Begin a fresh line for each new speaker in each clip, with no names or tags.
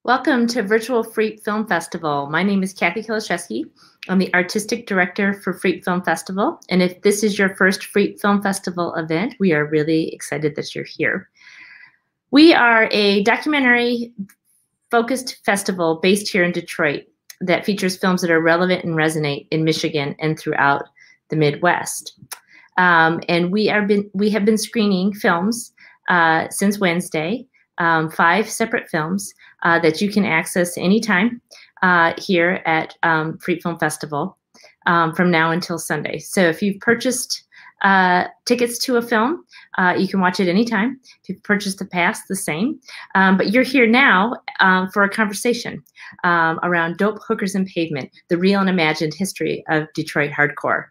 Welcome to Virtual Freak Film Festival. My name is Kathy Kilashewski. I'm the Artistic Director for Freak Film Festival. And if this is your first Freak Film Festival event, we are really excited that you're here. We are a documentary-focused festival based here in Detroit that features films that are relevant and resonate in Michigan and throughout the Midwest. And we have been screening films since Wednesday. 5 separate films that you can access anytime here at Freak Film Festival from now until Sunday. So if you've purchased tickets to a film, you can watch it anytime. If you've purchased the pass, the same. But you're here now for a conversation around Dope, Hookers, and Pavement, the real and imagined history of Detroit hardcore.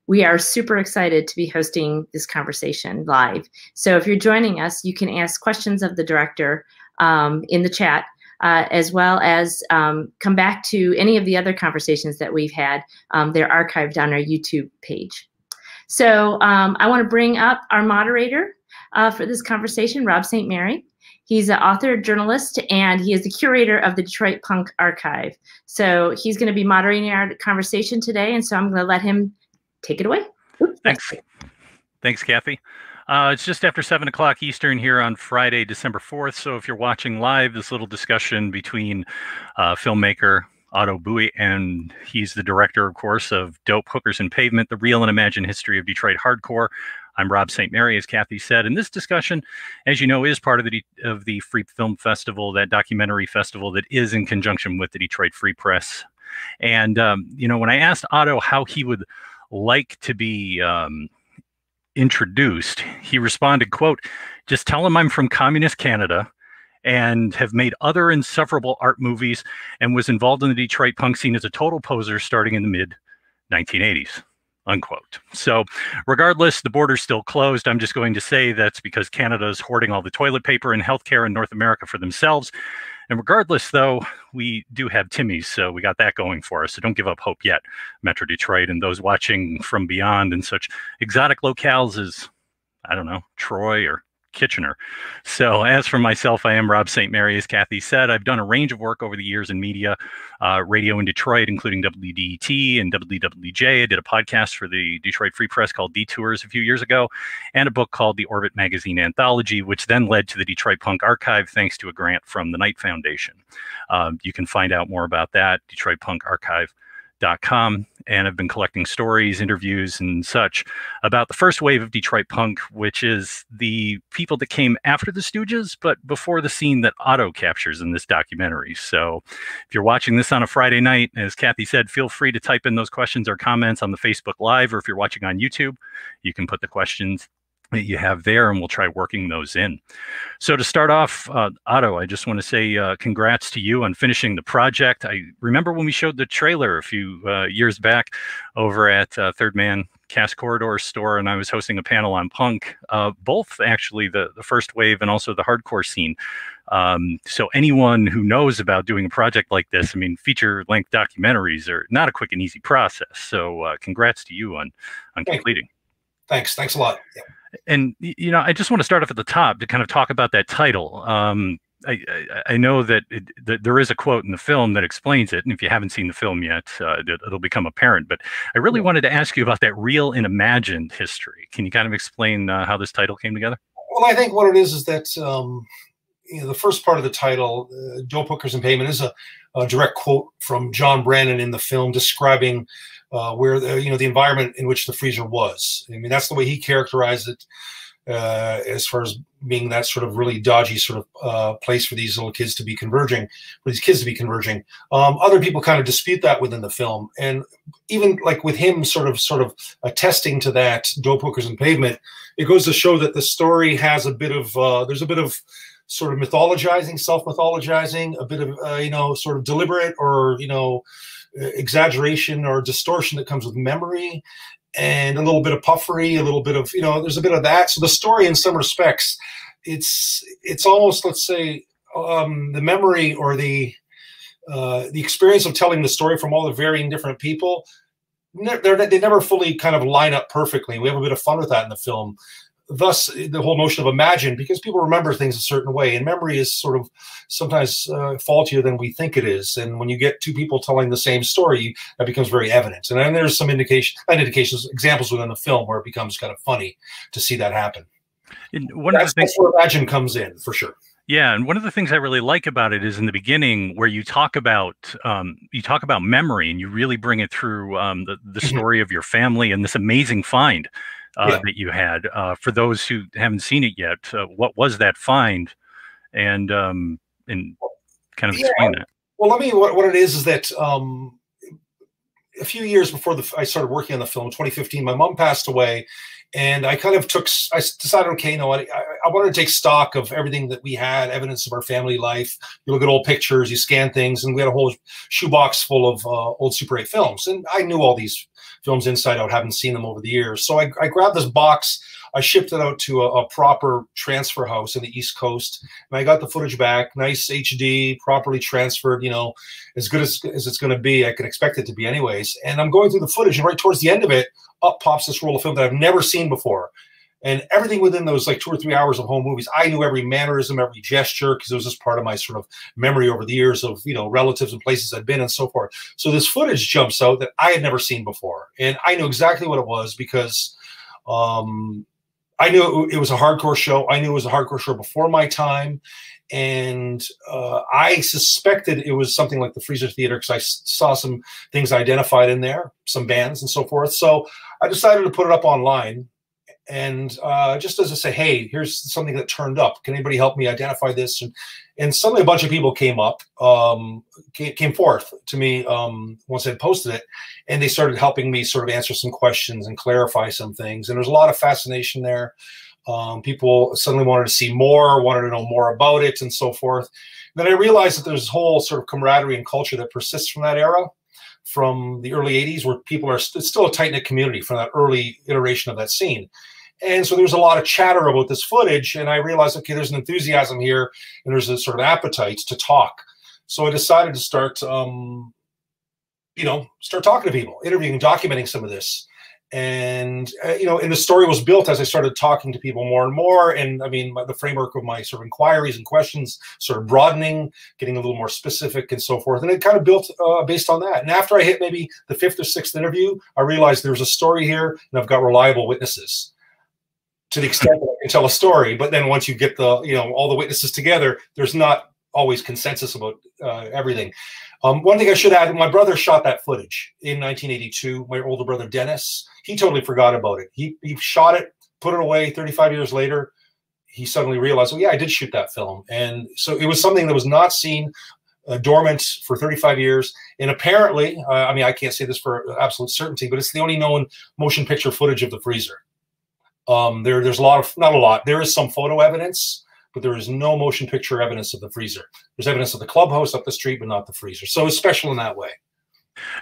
We are super excited to be hosting this conversation live. So if you're joining us, you can ask questions of the director in the chat, as well as come back to any of the other conversations that we've had. They're archived on our YouTube page. So I want to bring up our moderator for this conversation, Rob St. Mary. He's an author, journalist, and he is the curator of the Detroit Punk Archive. So he's going to be moderating our conversation today, and so I'm going to let him take it away. Oops.
Thanks, Kathy. It's just after 7 o'clock Eastern here on Friday, December 4th. So if you're watching live, this little discussion between filmmaker Otto Bowie, and he's the director, of course, of Dope, Hookers, and Pavement, the real and imagined history of Detroit hardcore. I'm Rob St. Mary, as Kathy said, and this discussion, as you know, is part of the Free Film Festival, that documentary festival that is in conjunction with the Detroit Free Press. And, you know, when I asked Otto how he would like to be introduced, he responded, quote, "Just tell him I'm from communist Canada and have made other insufferable art movies and was involved in the Detroit punk scene as a total poser starting in the mid-1980s, unquote. So regardless, the border's still closed. I'm just going to say that's because Canada's hoarding all the toilet paper and healthcare in North America for themselves. And regardless, though, we do have Timmy's, so we got that going for us. So don't give up hope yet, Metro Detroit, and those watching from beyond and such exotic locales as, I don't know, Troy or Kitchener. So as for myself, I am Rob St. Mary, as Kathy said. I've done a range of work over the years in media, radio in Detroit, including WDET and WWJ. I did a podcast for the Detroit Free Press called Detours a few years ago, and a book called the Orbit Magazine Anthology, which then led to the Detroit Punk Archive thanks to a grant from the Knight Foundation. You can find out more about that, DetroitPunkArchive.com, and I've been collecting stories, interviews, and such about the first wave of Detroit punk, which is the people that came after the Stooges, but before the scene that Otto captures in this documentary. So if you're watching this on a Friday night, as Kathy said, feel free to type in those questions or comments on the Facebook Live, or if you're watching on YouTube, you can put the questions that you have there, and we'll try working those in. So to start off, Otto, I just want to say congrats to you on finishing the project. I remember when we showed the trailer a few years back over at Third Man Cast Corridor store, and I was hosting a panel on punk, both actually the first wave and also the hardcore scene. So anyone who knows about doing a project like this, I mean, feature-length documentaries are not a quick and easy process. So congrats to you on completing.
Thanks a lot. Yeah.
And, you know, I just want to start off at the top to kind of talk about that title. I know that there is a quote in the film that explains it, and if you haven't seen the film yet, it'll become apparent. But I really wanted to ask you about that real and imagined history. Can you kind of explain how this title came together?
Well, I think what it is that you know, the first part of the title, Dope, Hookers, and Pavement, is a direct quote from John Brannon in the film describing where the environment in which the freezer was. I mean, that's the way he characterized it, as far as being that sort of really dodgy sort of place for these little kids to be converging, for these kids to be converging. Other people kind of dispute that within the film, and even like with him sort of attesting to that, Dope, Hookers, and Pavement, it goes to show that the story has a bit of there's a bit of sort of mythologizing, self-mythologizing, a bit of you know, sort of deliberate or exaggeration or distortion that comes with memory, and a little bit of puffery, a little bit of, you know, there's a bit of that. So the story, in some respects, it's almost, let's say, the memory or the experience of telling the story from all the varying different people, they never fully kind of line up perfectly. We have a bit of fun with that in the film. thus the whole notion of imagine, because people remember things a certain way, and memory is sort of sometimes faultier than we think it is. And when you get two people telling the same story, that becomes very evident. And then there's some indications, examples within the film where it becomes kind of funny to see that happen.
And that's
where imagine comes in, for sure.
Yeah, and one of the things I really like about it is in the beginning where you talk about memory, and you really bring it through the story of your family and this amazing find that you had. For those who haven't seen it yet, what was that find, and kind of explain that.
Well, what it is that a few years before I started working on the film, 2015, my mom passed away. And I kind of I decided, okay, you know what, I wanted to take stock of everything that we had, evidence of our family life. You look at old pictures, you scan things, and we had a whole shoebox full of old Super 8 films. And I knew all these films inside out, haven't seen them over the years. So I grabbed this box, I shipped it out to a proper transfer house in the East Coast, and I got the footage back, nice HD, properly transferred, you know, as good as it's going to be. I could expect it to be anyways. And I'm going through the footage, and right towards the end of it, up pops this roll of film that I've never seen before. And everything within those like 2 or 3 hours of home movies, I knew every mannerism, every gesture, because it was just part of my sort of memory over the years of, you know, relatives and places I'd been and so forth. So this footage jumps out that I had never seen before. And I knew exactly what it was because I knew it was a hardcore show. I knew it was a hardcore show before my time. And I suspected it was something like the Freezer Theater because I saw some things identified in there, some bands and so forth. So I decided to put it up online, and just as I say, hey, here's something that turned up. Can anybody help me identify this? And suddenly a bunch of people came up, came forth to me once I had posted it, and they started helping me sort of answer some questions and clarify some things. And there's a lot of fascination there. People suddenly wanted to see more, wanted to know more about it, and so forth. And then I realized that there's this whole sort of camaraderie and culture that persists from that era, from the early 80s, where people are it's still a tight-knit community from that early iteration of that scene. And so there's a lot of chatter about this footage, and I realized, okay, there's an enthusiasm here, and there's a sort of appetite to talk. So I decided to start, you know, start talking to people, interviewing, documenting some of this. And, you know, and the story was built as I started talking to people more and more. And I mean, the framework of my sort of inquiries and questions sort of broadening, getting a little more specific and so forth. And it kind of built based on that. And after I hit maybe the 5th or 6th interview, I realized there's a story here, and I've got reliable witnesses to the extent that I can tell a story. But then once you get the, you know, all the witnesses together, there's not always consensus about everything. One thing I should add, my brother shot that footage in 1982. My older brother, Dennis, he totally forgot about it. He shot it, put it away. 35 years later, he suddenly realized, oh, yeah, I did shoot that film. And so it was something that was not seen, dormant for 35 years. And apparently, I mean, I can't say this for absolute certainty, but it's the only known motion picture footage of the Freezer. There's a lot of, not a lot, there is some photo evidence, but there is no motion picture evidence of the Freezer. There's evidence of the clubhouse up the street, but not the Freezer. So it's special in that way.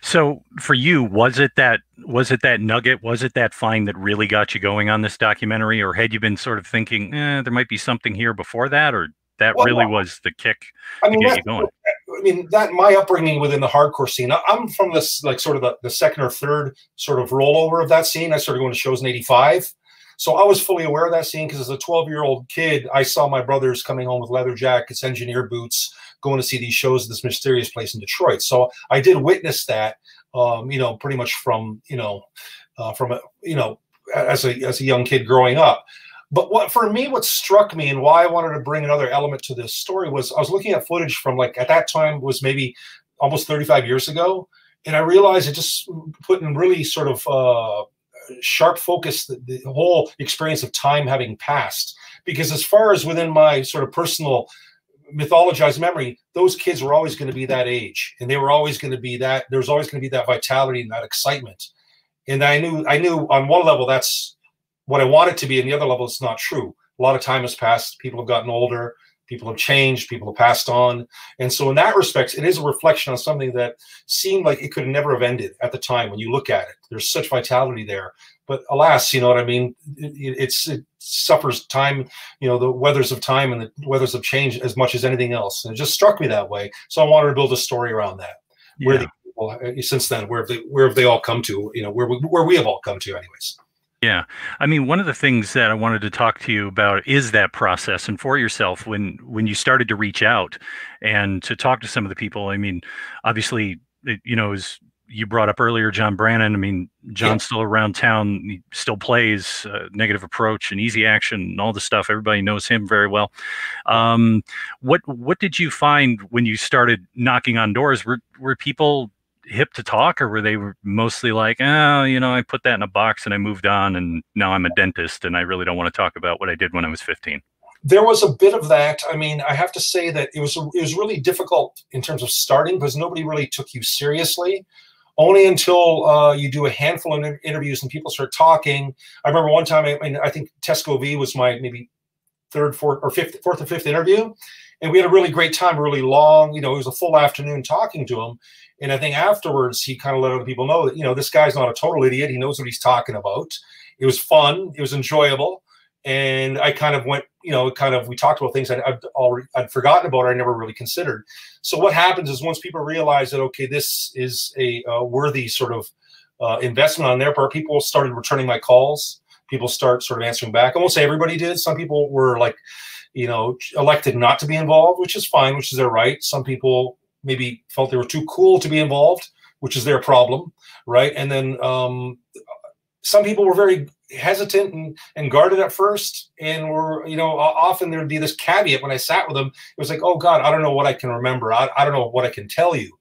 So for you, was it that nugget, was it that find that really got you going on this documentary, or had you been sort of thinking, there might be something here before that, or that really was the kick to get you going?
I mean, that my upbringing within the hardcore scene, I'm from this, like sort of the second or third sort of rollover of that scene. I started going to shows in 85. So I was fully aware of that scene because as a 12-year-old kid, I saw my brothers coming home with leather jackets, engineer boots, going to see these shows at this mysterious place in Detroit. So I did witness that, you know, pretty much from, you know, as a young kid growing up. But what struck me and why I wanted to bring another element to this story was I was looking at footage from, like, at that time was maybe almost 35 years ago. And I realized it just put in really sort of sharp focus the whole experience of time having passed. Because as far as within my sort of personal mythologized memory, those kids were always going to be that age, and they were always going to be that, there was always going to be that vitality and that excitement. And I knew on one level that's what I want it to be, and the other level it's not true. A lot of time has passed, people have gotten older, people have changed, people have passed on. And so in that respect, it is a reflection on something that seemed like it could never have ended at the time when you look at it. There's such vitality there. But alas, you know what I mean? It suffers time, you know, the weathers of time and the weathers of change as much as anything else. And it just struck me that way. So I wanted to build a story around that. Yeah. Where the people, since then, where have they all come to, you know, where we have all come to anyways.
Yeah. I mean, one of the things that I wanted to talk to you about is that process and for yourself when you started to reach out and to talk to some of the people. I mean, obviously, as you brought up earlier, John Brannon. I mean, John's still around town. He still plays Negative Approach and Easy Action and all the stuff. Everybody knows him very well. What did you find when you started knocking on doors? Were people hip to talk, or were they mostly like, oh, I put that in a box and I moved on and now I'm a dentist and I really don't want to talk about what I did when I was 15?
There was a bit of that. I mean, I have to say that it was really difficult in terms of starting because nobody really took you seriously. Only until you do a handful of interviews and people start talking. I remember one time, I think Tesco V was my maybe fourth or fifth interview. And we had a really great time, really long, it was a full afternoon talking to him. And I think afterwards, he kind of let other people know that, this guy's not a total idiot. He knows what he's talking about. It was fun. It was enjoyable. And I kind of went, we talked about things I'd forgotten about or I never really considered. So what happens is once people realize that, okay, this is a worthy sort of investment on their part, people started returning my calls. People start sort of answering back. I won't say everybody did. Some people were like, elected not to be involved, which is fine, which is their right. Some people maybe felt they were too cool to be involved, which is their problem, right? And then some people were very hesitant and guarded at first, and were, often there'd be this caveat when I sat with them. It was like, oh God, I don't know what I can remember. I don't know what I can tell you.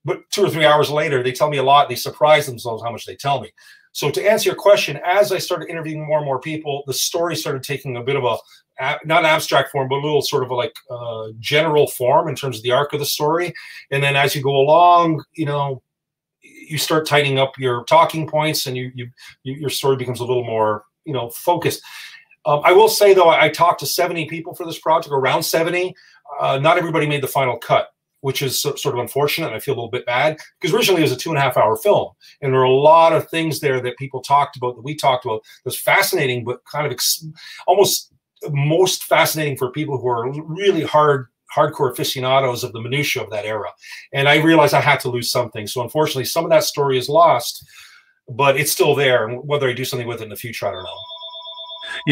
But 2 or 3 hours later, they tell me a lot. They surprise themselves how much they tell me. So to answer your question, as I started interviewing more and more people, the story started taking a bit of a, not abstract form, but a little sort of like general form in terms of the arc of the story. And then as you go along, you start tightening up your talking points, and your story becomes a little more, focused. I will say, though, I talked to 70 people for this project, around 70. Not everybody made the final cut, which is sort of unfortunate. And I feel a little bit bad because originally it was a 2.5-hour film. And there were a lot of things there that people talked about, that we talked about. It was fascinating, but kind of almost most fascinating for people who are really hardcore aficionados of the minutiae of that era. And I realized I had to lose something. So unfortunately, some of that story is lost, but it's still there. And whether I do something with it in the future, I don't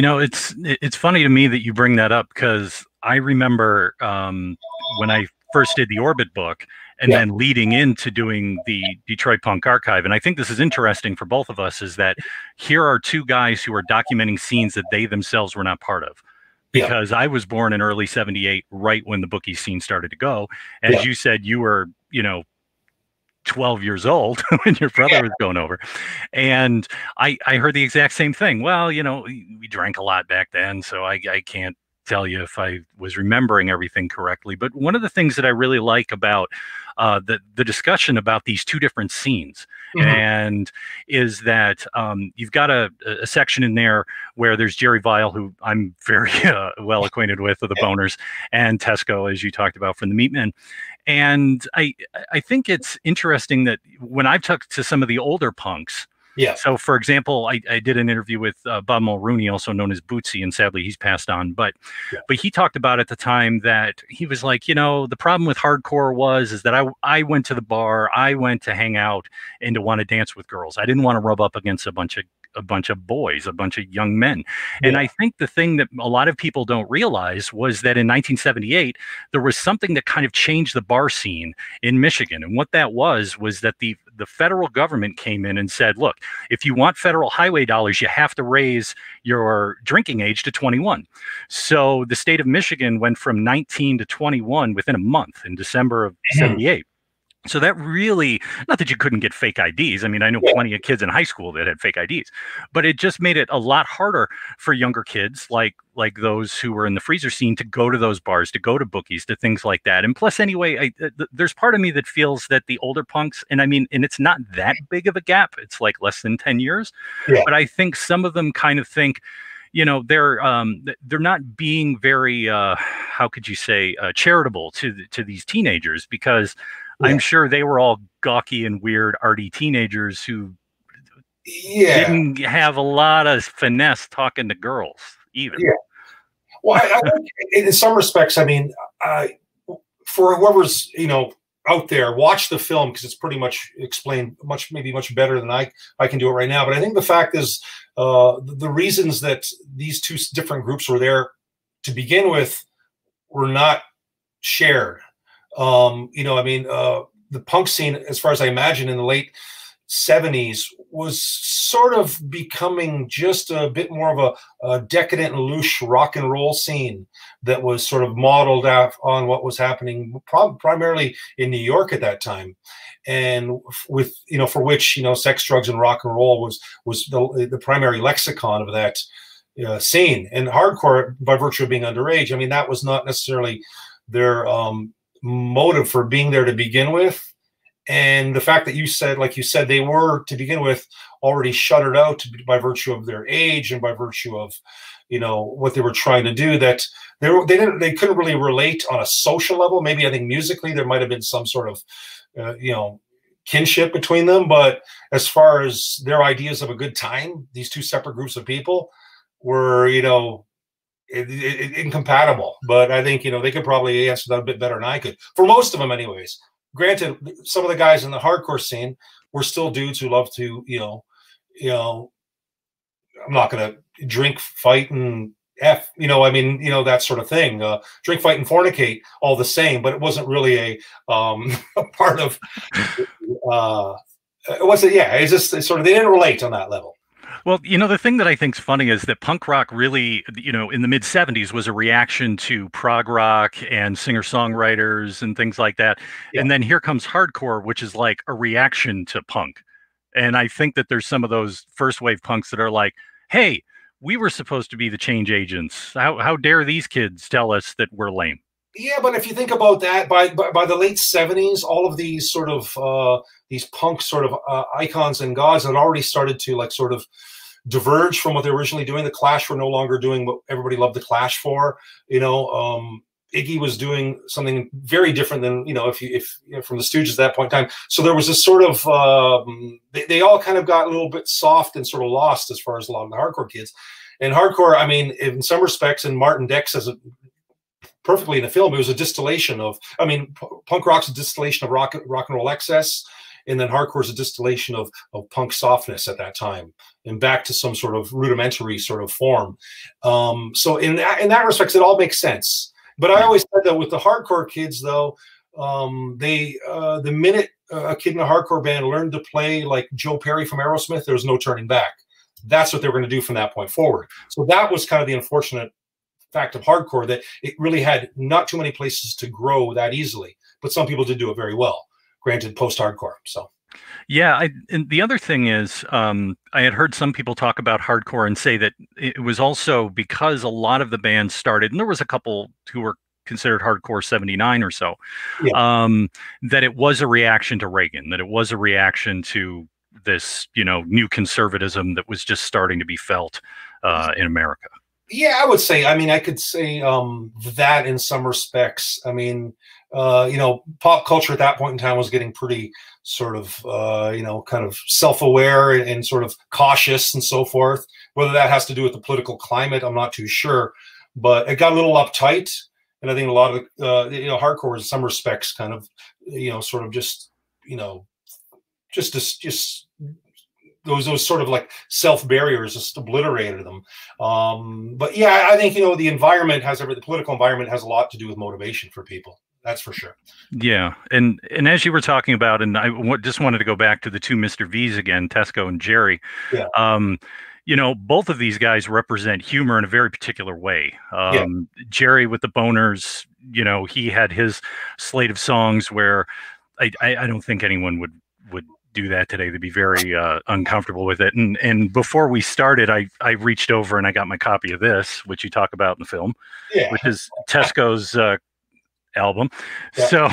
know.
It's funny to me that you bring that up, because I remember when I first did the Orbit book, and then leading into doing the Detroit Punk Archive. And I think this is interesting for both of us, is that here are two guys who are documenting scenes that they themselves were not part of. Because I was born in early '78, right when the bookie scene started to go. As you said, you were, 12 years old when your brother was going over. And I heard the exact same thing. Well, we drank a lot back then, so I can't tell you if I was remembering everything correctly. But one of the things that I really like about the discussion about these two different scenes, and is that you've got a section in there where there's Jerry Vile, who I'm very well acquainted with, of the Boners, and Tesco, as you talked about, from the Meatmen. And I think it's interesting that when I've talked to some of the older punks, so, for example, I did an interview with Bob Mulrooney, also known as Bootsy, and sadly he's passed on. But he talked about at the time that he was like, the problem with hardcore is that I went to the bar, I went to hang out and to want to dance with girls. I didn't want to rub up against a bunch of boys, a bunch of young men. And I think the thing that a lot of people don't realize was that in 1978, there was something that kind of changed the bar scene in Michigan. And what that was that the federal government came in and said, look, if you want federal highway dollars, you have to raise your drinking age to 21. So the state of Michigan went from 19 to 21 within a month in December of '78. So that really, not that you couldn't get fake IDs. I mean, I know plenty of kids in high school that had fake IDs, but it just made it a lot harder for younger kids like those who were in the freezer scene to go to those bars, to go to bookies, to things like that. And plus, anyway, there's part of me that feels that the older punks, and it's not that big of a gap. It's like less than 10 years. But I think some of them kind of think, they're not being very, how could you say, charitable to these teenagers, because I'm sure they were all gawky and weird, arty teenagers who didn't have a lot of finesse talking to girls either.
Well, I think in some respects, I mean, for whoever's, out there, watch the film, because it's pretty much explained maybe much better than I can do it right now. But I think the fact is, the reasons that these two different groups were there to begin with were not shared. You know, I mean, the punk scene, as far as I imagine, in the late 70s was sort of becoming just a bit more of a decadent and loose rock and roll scene that was sort of modeled out on what was happening primarily in New York at that time. And with, you know, for which, you know, sex, drugs, and rock and roll was the primary lexicon of that scene. And hardcore, by virtue of being underage, I mean, that was not necessarily their motive for being there to begin with. And the fact that you said, like you said, they were to begin with already shuttered out by virtue of their age and by virtue of, you know, what they were trying to do, that they couldn't really relate on a social level. Maybe I think musically there might have been some sort of you know, kinship between them, but as far as their ideas of a good time, these two separate groups of people were, you know, incompatible. But I think, you know, they could probably answer that a bit better than I could, for most of them anyways. Granted, some of the guys in the hardcore scene were still dudes who love to, you know, I'm not going to drink, fight, and F, you know, I mean, you know, that sort of thing. Drink, fight, and fornicate, all the same, but it wasn't really a part of. It wasn't. Yeah, it's just sort of, they didn't relate on that level.
Well, you know, the thing that I think is funny is that punk rock really, you know, in the mid 70s was a reaction to prog rock and singer-songwriters and things like that. Yeah. And then here comes hardcore, which is like a reaction to punk. And I think that there's some of those first wave punks that are like, hey, we were supposed to be the change agents. How dare these kids tell us that we're lame?
Yeah, but if you think about that, by the late 70s, all of these sort of these punk sort of icons and gods had already started to like sort of diverge from what they were originally doing. The Clash were no longer doing what everybody loved the Clash for. You know, Iggy was doing something very different than, you know, if you know, from the Stooges at that point in time. So there was this sort of they all kind of got a little bit soft and sort of lost as far as a lot of the hardcore kids. And hardcore, I mean, in some respects, and Martin Deck says it perfectly in the film, it was a distillation of, I mean, punk rock's a distillation of rock and roll excess, and then hardcore is a distillation of punk softness at that time, and back to some sort of rudimentary sort of form. So in that respect, it all makes sense. But I always said that with the hardcore kids, though, the minute a kid in a hardcore band learned to play like Joe Perry from Aerosmith, there was no turning back. That's what they were going to do from that point forward. So that was kind of the unfortunate fact of hardcore, that it really had not too many places to grow that easily. But some people did do it very well, granted post-hardcore. So
yeah, and the other thing is, I had heard some people talk about hardcore and say that it was also because a lot of the bands started, and there was a couple who were considered hardcore 79 or so, yeah. That it was a reaction to Reagan, that it was a reaction to this, you know, new conservatism that was just starting to be felt in America.
Yeah, I would say, I mean, I could say that in some respects. I mean, you know, pop culture at that point in time was getting pretty sort of, you know, kind of self-aware and sort of cautious and so forth. Whether that has to do with the political climate, I'm not too sure. But it got a little uptight. And I think a lot of, you know, hardcore in some respects kind of, you know, sort of just, you know, just those sort of like self-barriers just obliterated them. But yeah, I think, you know, the environment has the political environment has a lot to do with motivation for people. That's for sure.
Yeah. And as you were talking about, and I just wanted to go back to the two Mr. V's again, Tesco and Jerry. Yeah. You know, both of these guys represent humor in a very particular way. Yeah. Jerry with the boners, you know, he had his slate of songs where I don't think anyone would do that today. They'd be very uncomfortable with it. And before we started, I reached over and I got my copy of this, which you talk about in the film, yeah, which is Tesco's album. Yeah. So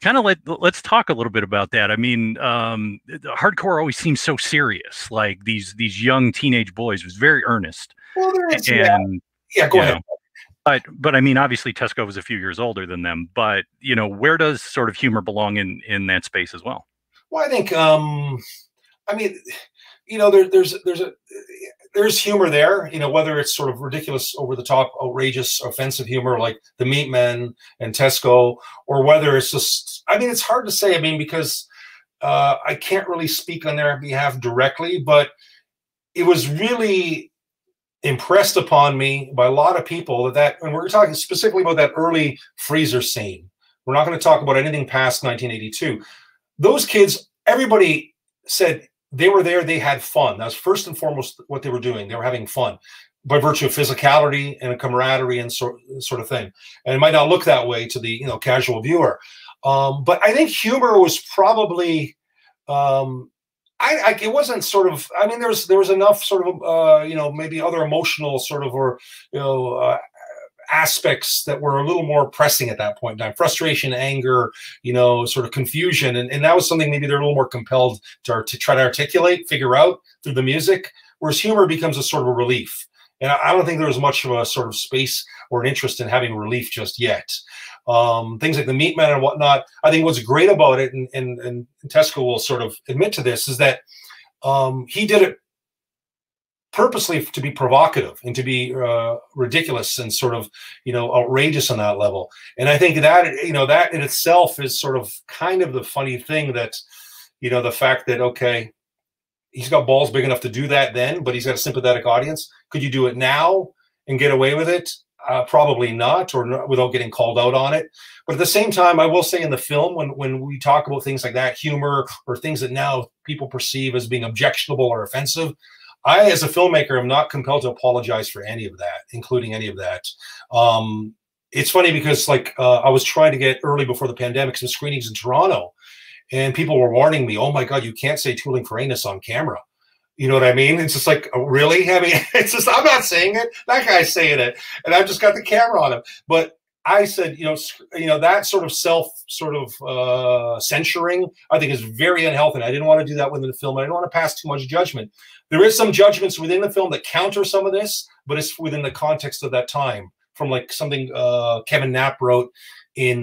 kind of let's talk a little bit about that. I mean, hardcore always seems so serious. Like these young teenage boys was very earnest. Well, there is, and
yeah, go ahead.
But I mean, obviously Tesco was a few years older than them, but you know, where does sort of humor belong in that space as well?
Well, I think, I mean, you know, there's humor there, you know, whether it's sort of ridiculous, over the top, outrageous, offensive humor like the Meatmen and Tesco, or whether it's just, I mean, it's hard to say. I mean, because I can't really speak on their behalf directly, but it was really impressed upon me by a lot of people and we're talking specifically about that early freezer scene. We're not going to talk about anything past 1982. Those kids, everybody said they were there, they had fun. That was first and foremost what they were doing. They were having fun by virtue of physicality and a camaraderie and sort of thing. And it might not look that way to the casual viewer. But I think humor was probably it wasn't sort of, I mean, there was enough sort of maybe other emotional sort of aspects that were a little more pressing at that point in time. Frustration, anger, sort of confusion. And that was something maybe they're a little more compelled to try to articulate, figure out through the music, whereas humor becomes a sort of a relief. And I don't think there was much of a sort of space or an interest in having relief just yet. Things like the Meat Man and whatnot, I think what's great about it, and Tesco will sort of admit to this, is that he did it purposely to be provocative and to be ridiculous and sort of outrageous on that level. And I think that that in itself is sort of kind of the funny thing, that the fact that, okay, he's got balls big enough to do that then, but he's got a sympathetic audience. Could you do it now and get away with it? Probably not, or not, without getting called out on it. But at the same time, I will say in the film, when we talk about things like that, humor or things that now people perceive as being objectionable or offensive, I, as a filmmaker, am not compelled to apologize for any of that, including any of that. It's funny because, like, I was trying to get early before the pandemic some screenings in Toronto, and people were warning me, "Oh my God, you can't say tooling for anus on camera." You know what I mean? It's just like, really? I mean, it's just, I'm not saying it. That guy's saying it, and I've just got the camera on him. But I said, that sort of censoring, I think, is very unhealthy. I didn't want to do that within the film. I didn't want to pass too much judgment. There is some judgments within the film that counter some of this, but it's within the context of that time. From like something Kevin Knapp wrote in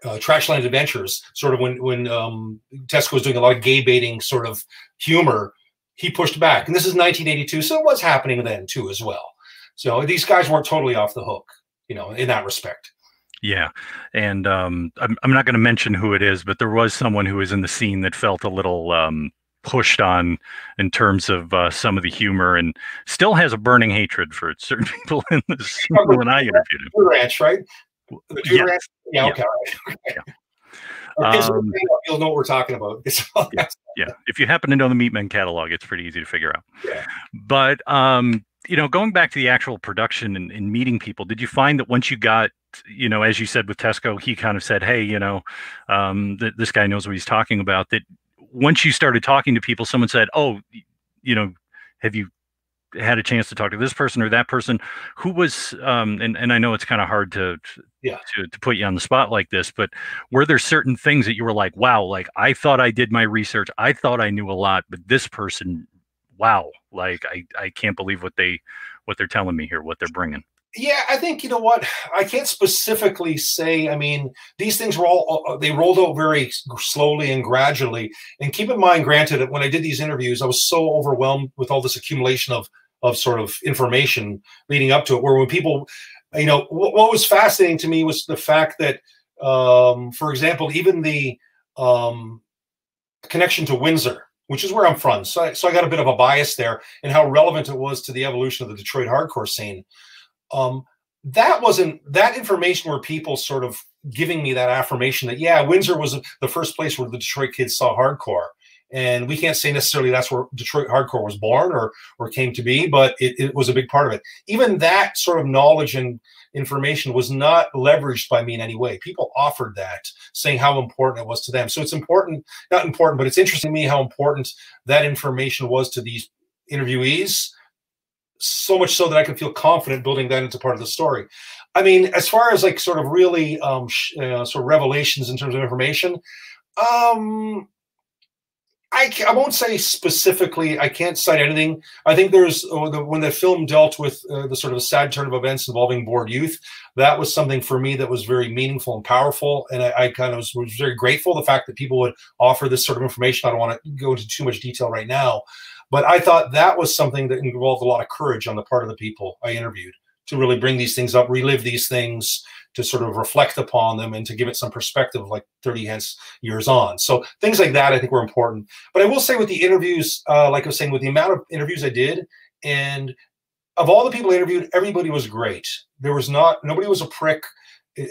Trashland Adventures, sort of when Tesco was doing a lot of gay baiting sort of humor, he pushed back. And this is 1982, so it was happening then too as well. So these guys weren't totally off the hook, in that respect.
Yeah, and I'm not going to mention who it is, but there was someone who was in the scene that felt a little pushed on in terms of some of the humor, and still has a burning hatred for certain people in this when I interviewed him.
The Ranch, right? The
Yes.
Ranch? Yeah, okay.
Yeah.
You'll know what we're talking about.
Yeah. If you happen to know the Meat Men catalog, it's pretty easy to figure out.
Yeah.
But going back to the actual production and meeting people, did you find that once you got, as you said with Tesco, he kind of said, "Hey, this guy knows what he's talking about," that once you started talking to people, someone said, "Oh, have you had a chance to talk to this person or that person?" Who was, and I know it's kind of hard to put you on the spot like this, but were there certain things that you were like, wow, like I thought I did my research, I thought I knew a lot, but this person, wow, like I can't believe what they're telling me here, what they're bringing?
Yeah, I think, what, I can't specifically say. I mean, these things were they rolled out very slowly and gradually. And keep in mind, granted, that when I did these interviews, I was so overwhelmed with all this accumulation of sort of information leading up to it, where when people, what was fascinating to me was the fact that, for example, even the connection to Windsor, which is where I'm from. So I got a bit of a bias there, and how relevant it was to the evolution of the Detroit hardcore scene. That information were people sort of giving me that affirmation that, yeah, Windsor was the first place where the Detroit kids saw hardcore. And we can't say necessarily that's where Detroit hardcore was born or came to be, but it was a big part of it. Even that sort of knowledge and information was not leveraged by me in any way. People offered that, saying how important it was to them. So it's important, not important, but it's interesting to me how important that information was to these interviewees, so much so that I can feel confident building that into part of the story. I mean, as far as like sort of really sort of revelations in terms of information, I won't say specifically. I can't cite anything. I think there's when the film dealt with the sort of sad turn of events involving bored youth, that was something for me that was very meaningful and powerful. And I kind of was very grateful the fact that people would offer this sort of information. I don't want to go into too much detail right now, but I thought that was something that involved a lot of courage on the part of the people I interviewed to really bring these things up, relive these things, to sort of reflect upon them and to give it some perspective like 30 years on. So things like that I think were important. But I will say with the interviews, like I was saying, with the amount of interviews I did, and of all the people I interviewed, everybody was great. Nobody was a prick.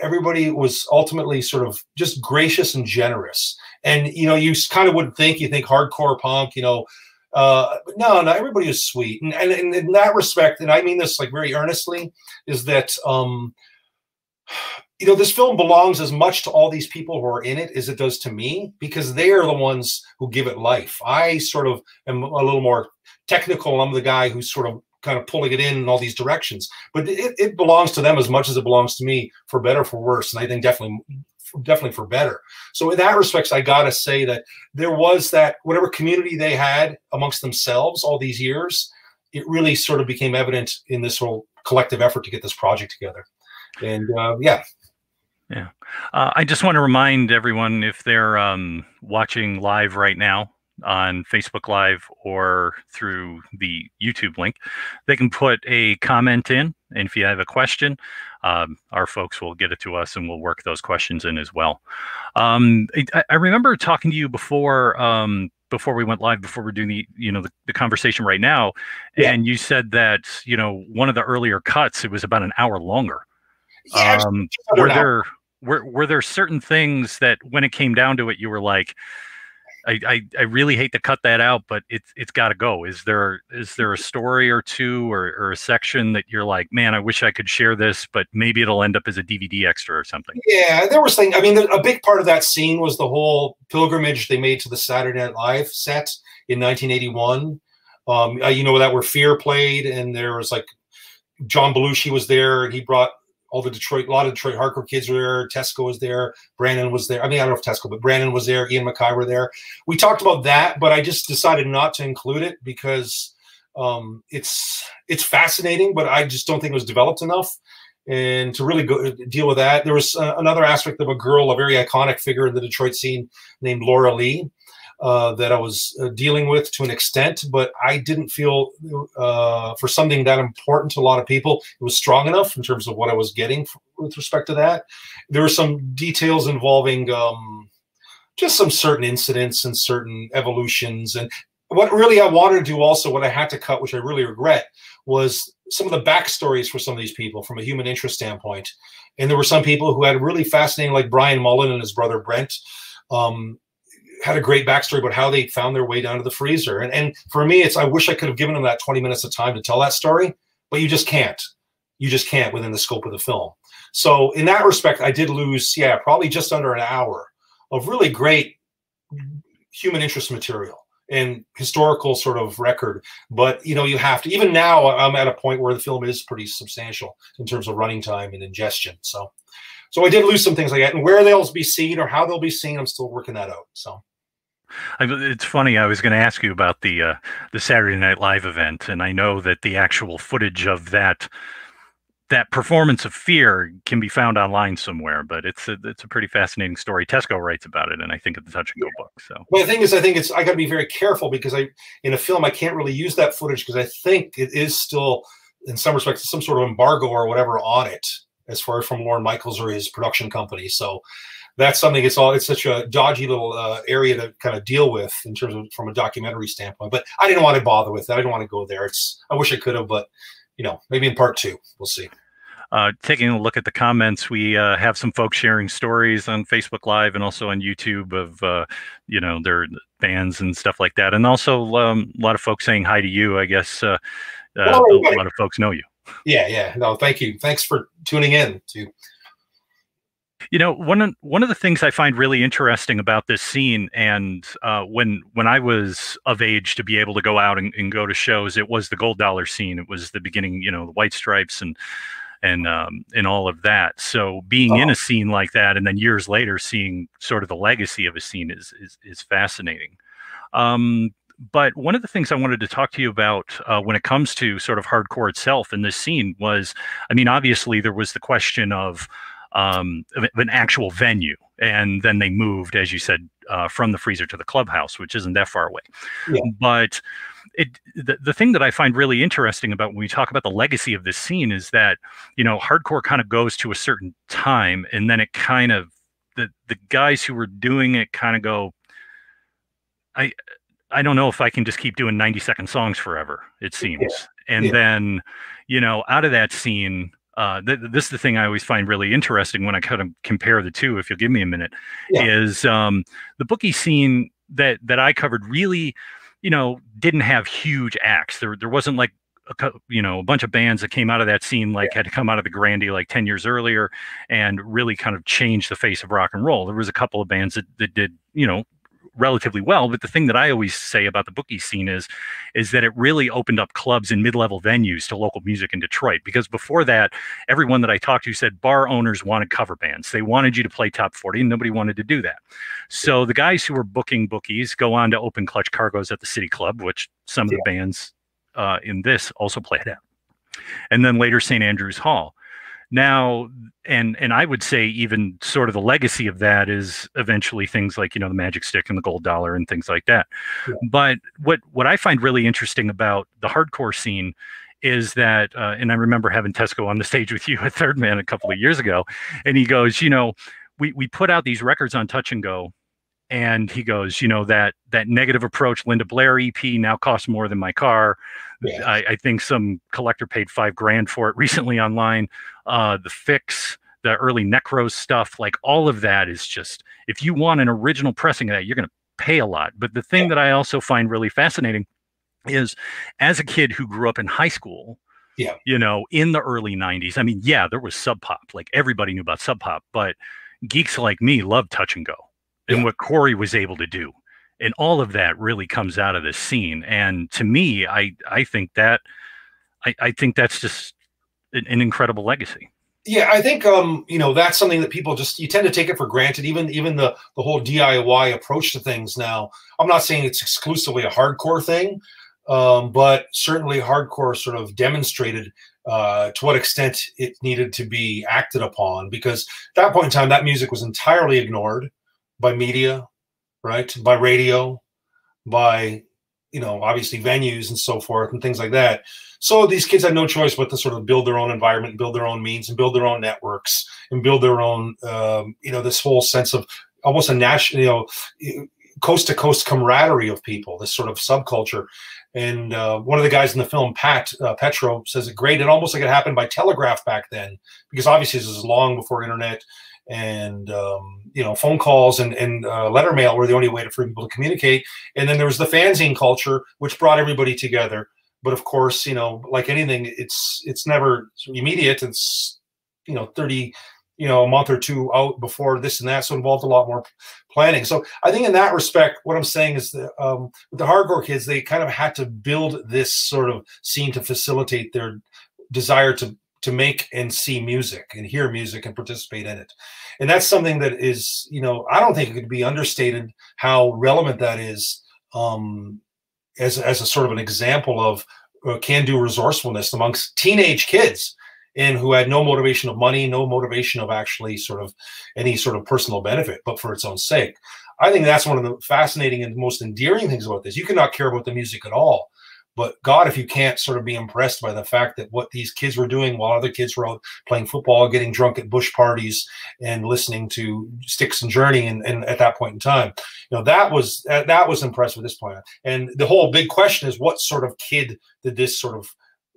Everybody was ultimately sort of just gracious and generous. And, you know, you kind of wouldn't think, you think hardcore punk, you know, no, everybody is sweet. And in that respect, and I mean this like very earnestly, is that, you know, this film belongs as much to all these people who are in it as it does to me, because they are the ones who give it life. I sort of am a little more technical. I'm the guy who's sort of kind of pulling it in all these directions, but it belongs to them as much as it belongs to me, for better or for worse. And I think definitely for better. So in that respect, I gotta say that there was that, whatever community they had amongst themselves all these years, it really sort of became evident in this whole collective effort to get this project together. And yeah.
I just want to remind everyone, if they're watching live right now on Facebook Live or through the YouTube link, they can put a comment in. And if you have a question, our folks will get it to us and we'll work those questions in as well. I remember talking to you before we went live, before we're doing the conversation right now. Yeah. And you said that, you know, one of the earlier cuts, it was about an hour longer.
Yeah,
were there certain things that when it came down to it, you were like, I really hate to cut that out, but it's got to go. Is there a story or two or a section that you're like, man, I wish I could share this, but maybe it'll end up as a DVD extra or something? Yeah,
there was things. I mean, a big part of that scene was the whole pilgrimage they made to the Saturday Night Live set in 1981. You know, that where Fear played, and there was like John Belushi was there, and he brought all a lot of Detroit hardcore kids were there. Tesco was there. Brandon was there. I mean, I don't know if Tesco, but Brandon was there. Ian Mackay were there. We talked about that, but I just decided not to include it because it's fascinating, but I just don't think it was developed enough. And to really deal with that, there was another aspect of a girl, a very iconic figure in the Detroit scene named Laura Lee, that I was dealing with to an extent, but I didn't feel for something that important to a lot of people, it was strong enough in terms of what I was getting with respect to that. There were some details involving just some certain incidents and certain evolutions. And what really I wanted to do also, what I had to cut, which I really regret, was some of the backstories for some of these people from a human interest standpoint. And there were some people who had really fascinating, like Brian Mullen and his brother Brent, had a great backstory about how they found their way down to the freezer. And for me, I wish I could have given them that 20 minutes of time to tell that story, but you just can't. You just can't within the scope of the film. So in that respect, I did lose, probably just under an hour of really great human interest material and historical sort of record. But, you know, you have to, even now I'm at a point where the film is pretty substantial in terms of running time and ingestion. So I did lose some things like that, and where they'll be seen or how they'll be seen, I'm still working that out. So.
It's funny. I was going to ask you about the Saturday Night Live event, and I know that the actual footage of that performance of Fear can be found online somewhere. But it's a pretty fascinating story. Tesco writes about it, and I think it's a touch and go book. So,
well, the thing is, I think I got to be very careful because in a film I can't really use that footage because I think it is still, in some respects, some sort of embargo or whatever on it, as far as from Lorne Michaels or his production company. So. That's something. It's such a dodgy little area to kind of deal with in terms of from a documentary standpoint. But I didn't want to bother with that. I didn't want to go there. I wish I could have, but you know, maybe in part 2, we'll see.
Taking a look at the comments, we have some folks sharing stories on Facebook Live and also on YouTube of you know, their bands and stuff like that, and also a lot of folks saying hi to you. I guess a lot of folks know you. Yeah.
No, thank you. Thanks for tuning in to.
You know, one of the things I find really interesting about this scene, and when I was of age to be able to go out and go to shows, it was the Gold Dollar scene. It was the beginning, you know, the White Stripes and all of that. So being in a scene like that, and then years later seeing sort of the legacy of a scene is fascinating. But one of the things I wanted to talk to you about when it comes to sort of hardcore itself in this scene was, I mean, obviously there was the question of an actual venue And then they moved, as you said, from the freezer to the clubhouse, which isn't that far away.
Yeah.
But the thing that I find really interesting about when we talk about the legacy of this scene is that, you know, hardcore kind of goes to a certain time, and then it kind of, the guys who were doing it kind of go, I don't know if I can just keep doing 90-second songs forever, it seems. Yeah. And then, you know, out of that scene, this is the thing I always find really interesting when I kind of compare the two, if you'll give me a minute, is the bookie scene that I covered really, you know, didn't have huge acts. There wasn't like, you know, a bunch of bands that came out of that scene, like had to come out of the Grandy like 10 years earlier and really kind of change the face of rock and roll. There was a couple of bands that did, you know, relatively well, but the thing that I always say about the bookie scene is that it really opened up clubs and mid-level venues to local music in Detroit, because before that, everyone that I talked to said bar owners wanted cover bands. They wanted you to play top 40, and nobody wanted to do that. So the guys who were booking bookies go on to open Clutch Cargos at the City Club, which some of the bands in this also played at, and then later St. Andrews Hall. Now, and I would say even sort of the legacy of that is eventually things like, you know, the Magic Stick and the Gold Dollar and things like that. Yeah. But what I find really interesting about the hardcore scene is that, and I remember having Tesco on the stage with you at Third Man a couple of years ago, and he goes, you know, we put out these records on Touch and Go, and he goes, you know, that Negative Approach Linda Blair EP now costs more than my car. Yeah. I think some collector paid $5,000 for it recently online. The Fix, the early Necros stuff, like all of that is just, if you want an original pressing of that, you're going to pay a lot. But the thing that I also find really fascinating is, as a kid who grew up in high school, you know, in the early 90s, I mean, yeah, there was Sub Pop. Like everybody knew about Sub Pop, but geeks like me loved Touch and Go and what Corey was able to do. And all of that really comes out of this scene. And to me, I think that I think that's just an incredible legacy.
Yeah, I think you know, that's something that people just, you tend to take it for granted. Even the whole DIY approach to things now. I'm not saying it's exclusively a hardcore thing, but certainly hardcore sort of demonstrated to what extent it needed to be acted upon, because at that point in time, that music was entirely ignored by media, right? By radio, by, you know, obviously venues and so forth and things like that. So these kids had no choice but to sort of build their own environment, build their own means, and build their own networks, and build their own, you know, this whole sense of almost a national, you know, coast to coast camaraderie of people, this sort of subculture. And one of the guys in the film, Petro, says it great. It almost like it happened by telegraph back then, because obviously this is long before internet and you know, phone calls and letter mail were the only way for people to communicate. And then there was the fanzine culture, which brought everybody together. But of course, you know, like anything, it's never immediate. It's, you know, 30, you know, a month or two out before this and that. So it involved a lot more planning. So I think in that respect, what I'm saying is that with the hardcore kids, they kind of had to build this sort of scene to facilitate their desire to make and see music and hear music and participate in it. And that's something that is, you know, I don't think it could be understated how relevant that is as a sort of an example of can-do resourcefulness amongst teenage kids, and who had no motivation of money, no motivation of actually sort of any sort of personal benefit, but for its own sake. I think that's one of the fascinating and most endearing things about this. You cannot care about the music at all, but God, if you can't sort of be impressed by the fact that what these kids were doing while other kids were out playing football, getting drunk at bush parties, and listening to Styx and Journey, and at that point in time, you know, that was impressive at this point. And the whole big question is, what sort of kid did this sort of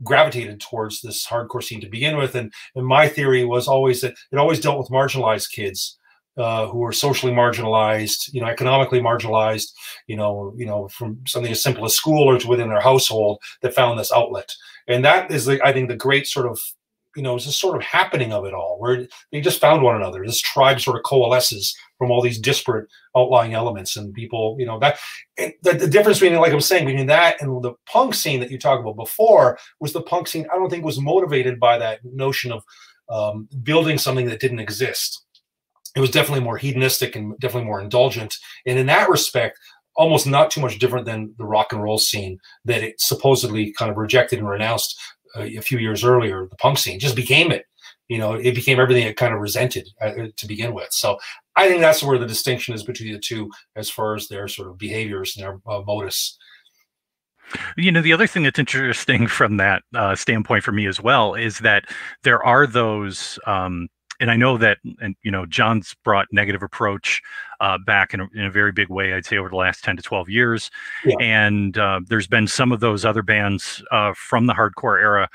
gravitated towards this hardcore scene to begin with? And my theory was always that it always dealt with marginalized kids who were socially marginalized, you know, economically marginalized, you know, from something as simple as school or to within their household, that found this outlet. And that is, I think, the great sort of, you know, it's this sort of happening of it all, where they just found one another. This tribe sort of coalesces from all these disparate outlying elements, and people, you know, that the difference between, like I'm saying, between that and the punk scene that you talked about before was the punk scene, I don't think, was motivated by that notion of building something that didn't exist. It was definitely more hedonistic and definitely more indulgent. And in that respect, almost not too much different than the rock and roll scene that it supposedly kind of rejected and renounced a few years earlier. The punk scene just became it You know, it became everything it kind of resented to begin with. So I think that's where the distinction is between the two as far as their sort of behaviors and their modus.
You know, the other thing that's interesting from that standpoint for me as well is that there are those, and I know that, and you know, John's brought Negative Approach back in a very big way, I'd say over the last 10 to 12 years. Yeah. And there's been some of those other bands from the hardcore era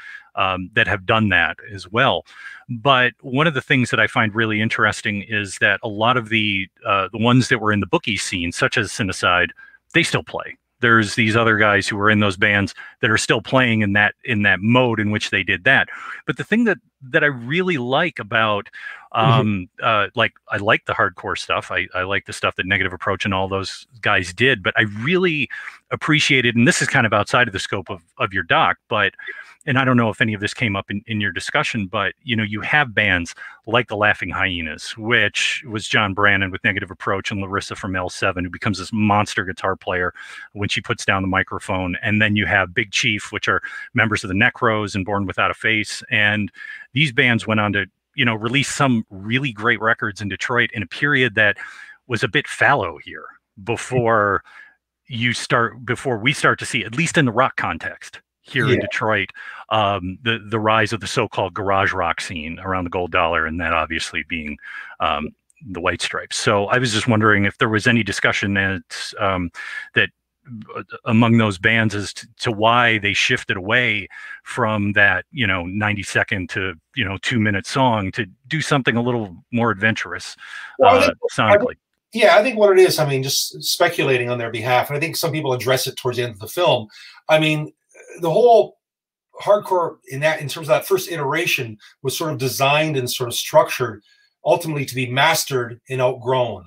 that have done that as well. But one of the things that I find really interesting is that a lot of the ones that were in the bookie scene, such as Cinecide, they still play. There's these other guys who were in those bands that are still playing in that mode in which they did that. But the thing that I really like about like, I like the hardcore stuff. I like the stuff that Negative Approach and all those guys did, but I really appreciated, and this is kind of outside of the scope of your doc, but, and I don't know if any of this came up in your discussion, but you know, you have bands like the Laughing Hyenas, which was John Brannon with Negative Approach, and Larissa from L7, who becomes this monster guitar player when she puts down the microphone. And then you have Big Chief, which are members of the Necros and Born Without a Face. And these bands went on to, you know, release some really great records in Detroit in a period that was a bit fallow here before we start to see, at least in the rock context here in Detroit, the rise of the so-called garage rock scene around the Gold Dollar, and that obviously being the White Stripes. So I was just wondering if there was any discussion that among those bands as to why they shifted away from that, you know, 90-second to, you know, 2-minute song to do something a little more adventurous, sonically.
I think what it is, I mean, just speculating on their behalf, and I think some people address it towards the end of the film. I mean, the whole hardcore in terms of that first iteration was sort of designed and sort of structured ultimately to be mastered and outgrown.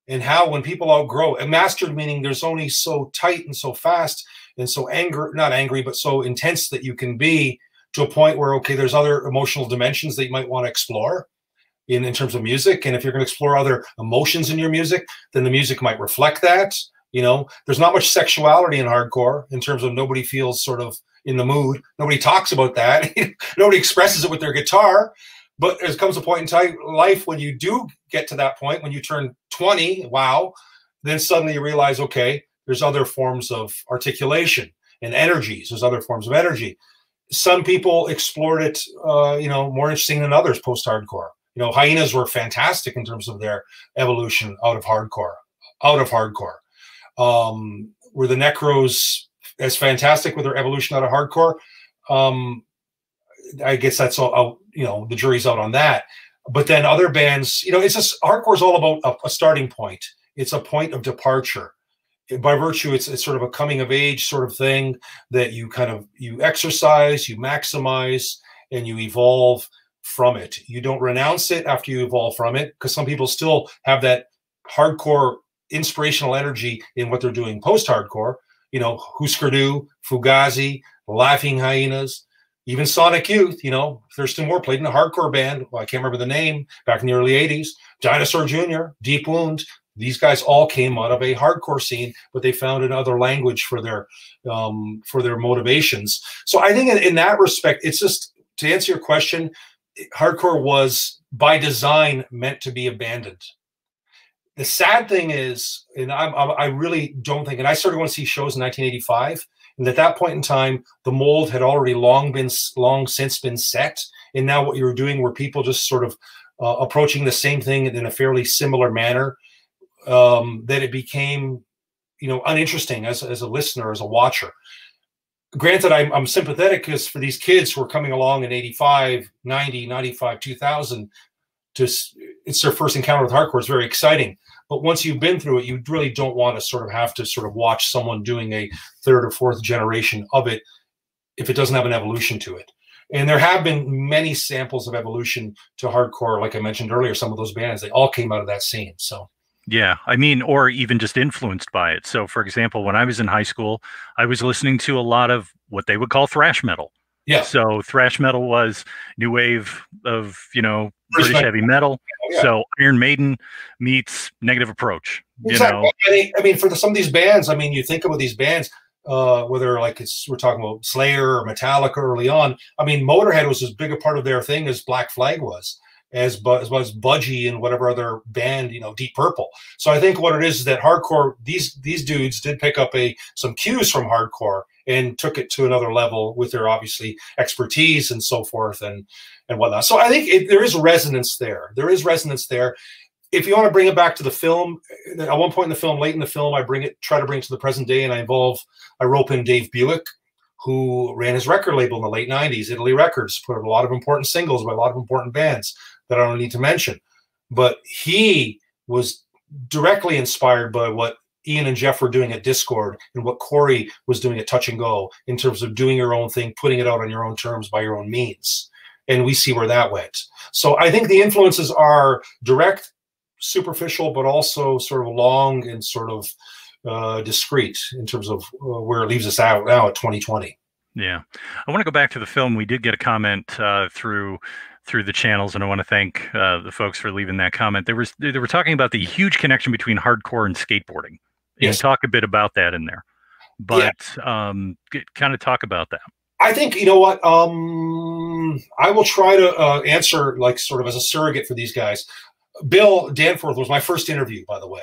And how, when people outgrow, and mastered meaning there's only so tight and so fast and so not angry, but so intense that you can be to a point where, okay, there's other emotional dimensions that you might want to explore in terms of music. And if you're going to explore other emotions in your music, then the music might reflect that. You know, there's not much sexuality in hardcore in terms of nobody feels sort of in the mood. Nobody talks about that. Nobody expresses it with their guitar. But there comes a point in time, life, when you do get to that point, when you turn 20, wow, then suddenly you realize, okay, there's other forms of articulation and energies. There's other forms of energy. Some people explored it, you know, more interesting than others post-hardcore. You know, Hyenas were fantastic in terms of their evolution out of hardcore. Were the Necros as fantastic with their evolution out of hardcore? I guess that's all, you know, the jury's out on that. But then other bands, you know, it's just, hardcore is all about a starting point. It's a point of departure. By virtue, it's sort of a coming of age sort of thing that you exercise, you maximize, and you evolve from it. You don't renounce it after you evolve from it, because some people still have that hardcore inspirational energy in what they're doing post-hardcore. You know, Husker Du, Fugazi, Laughing Hyenas, even Sonic Youth, you know, Thurston Moore played in a hardcore band. Well, I can't remember the name, back in the early 80s. Dinosaur Jr., Deep Wound. These guys all came out of a hardcore scene, but they found another language for their motivations. So I think in that respect, it's just, to answer your question, hardcore was by design meant to be abandoned. The sad thing is, and I really don't think, and I started going to see shows in 1985, and at that point in time, the mold had already long since been set. And now what you were doing were people just sort of approaching the same thing in a fairly similar manner, that it became, you know, uninteresting as a listener, as a watcher. Granted, I'm sympathetic, because for these kids who are coming along in 85, 90, 95, 2000, it's their first encounter with hardcore. It's very exciting. But once you've been through it, you really don't want to sort of have to sort of watch someone doing a third or fourth generation of it if it doesn't have an evolution to it. And there have been many samples of evolution to hardcore, like I mentioned earlier. Some of those bands, they all came out of that scene. So
yeah, I mean, or even just influenced by it. So for example, when I was in high school, I was listening to a lot of what they would call thrash metal.
Yeah.
So thrash metal was new wave of, you know, British heavy metal. Yeah. So Iron Maiden meets Negative Approach.
Exactly. You know, I mean, for some of these bands, I mean, you think about these bands. whether like we're talking about Slayer or Metallica early on. I mean, Motorhead was as big a part of their thing as Black Flag was, as well as Budgie and whatever other band, you know, Deep Purple. So I think what it is that hardcore, these dudes did pick up some cues from hardcore and took it to another level with their obviously expertise and so forth and whatnot. So I think there is resonance there. There is resonance there. If you want to bring it back to the film, at one point in the film, late in the film, try to bring it to the present day, and I rope in Dave Buick, who ran his record label in the late 90s, Italy Records, put out a lot of important singles by a lot of important bands that I don't need to mention. But he was directly inspired by what Ian and Jeff were doing at Discord and what Corey was doing at Touch and Go in terms of doing your own thing, putting it out on your own terms by your own means. And we see where that went. So I think the influences are direct, superficial, but also sort of long and sort of discreet in terms of where it leaves us out now at 2020.
Yeah. I want to go back to the film. We did get a comment through the channels, and I want to thank the folks for leaving that comment. They were talking about the huge connection between hardcore and skateboarding.
Yes.
And talk a bit about that in there. But kind of talk about that.
I think, you know what, I will try to answer like sort of as a surrogate for these guys. Bill Danforth was my first interview, by the way.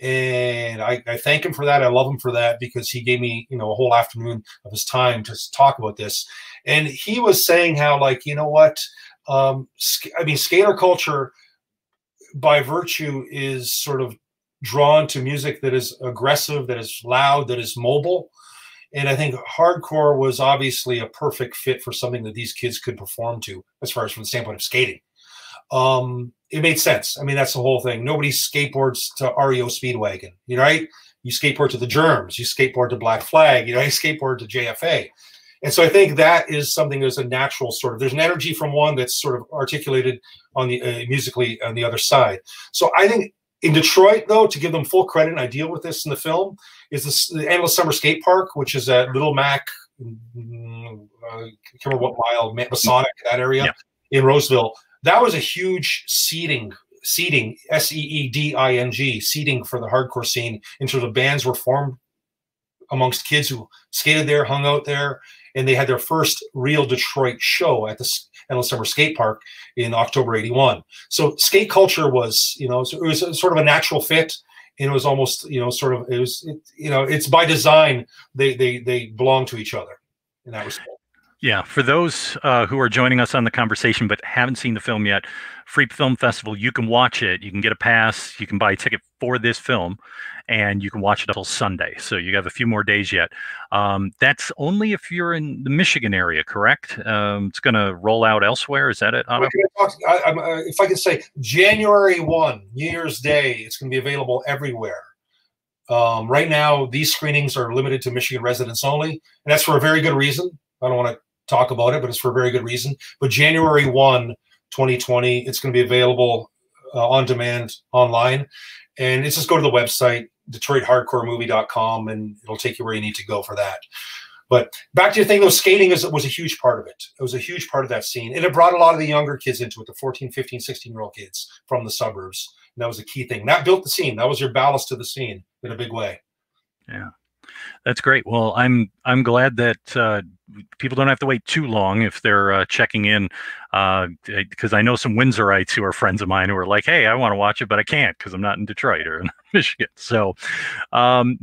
And I thank him for that. I love him for that because he gave me, you know, a whole afternoon of his time to talk about this. And he was saying how, like, you know what, I mean, skater culture by virtue is sort of drawn to music that is aggressive, that is loud, that is mobile. And I think hardcore was obviously a perfect fit for something that these kids could perform to, as far as from the standpoint of skating. It made sense. I mean, that's the whole thing. Nobody skateboards to REO Speedwagon, you know, right? You skateboard to the Germs, you skateboard to Black Flag, you know, you skateboard to JFA. And so I think that is something that's a natural sort of, there's an energy from one that's sort of articulated on the musically on the other side. So I think in Detroit, though, to give them full credit, and I deal with this in the film, is the Endless Summer Skate Park, which is at Little Mac, I can't remember what mile, Masonic, that area in Roseville. That was a huge seeding, S-E-E-D-I-N-G, seeding for the hardcore scene in terms of bands were formed amongst kids who skated there, hung out there, and they had their first real Detroit show at the Endless Summer Skate Park in October '81. So skate culture was, you know, it was sort of a natural fit, and it was almost, you know, sort of, you know, it's by design. They belong to each other in that respect.
Yeah, for those who are joining us on the conversation but haven't seen the film yet, Free Film Festival, you can watch it. You can get a pass. You can buy a ticket for this film, and you can watch it until Sunday. So you have a few more days yet. That's only if you're in the Michigan area, correct? It's going to roll out elsewhere. Is that it, Otto?
If I could say, January 1, New Year's Day, it's going to be available everywhere. Right now, these screenings are limited to Michigan residents only, and that's for a very good reason. I don't want to talk about it, but it's for a very good reason. But January 1, 2020, it's going to be available on demand online. And it's just go to the website, DetroitHardcoreMovie.com, and it'll take you where you need to go for that. But back to your thing, though, skating was a huge part of it. It was a huge part of that scene. And it brought a lot of the younger kids into it, the 14, 15, 16-year-old kids from the suburbs. And that was a key thing. That built the scene. That was your ballast to the scene in a big way.
Yeah. That's great. Well, I'm glad that people don't have to wait too long if they're checking in, because I know some Windsorites who are friends of mine who are like, hey, I want to watch it, but I can't because I'm not in Detroit or in Michigan. So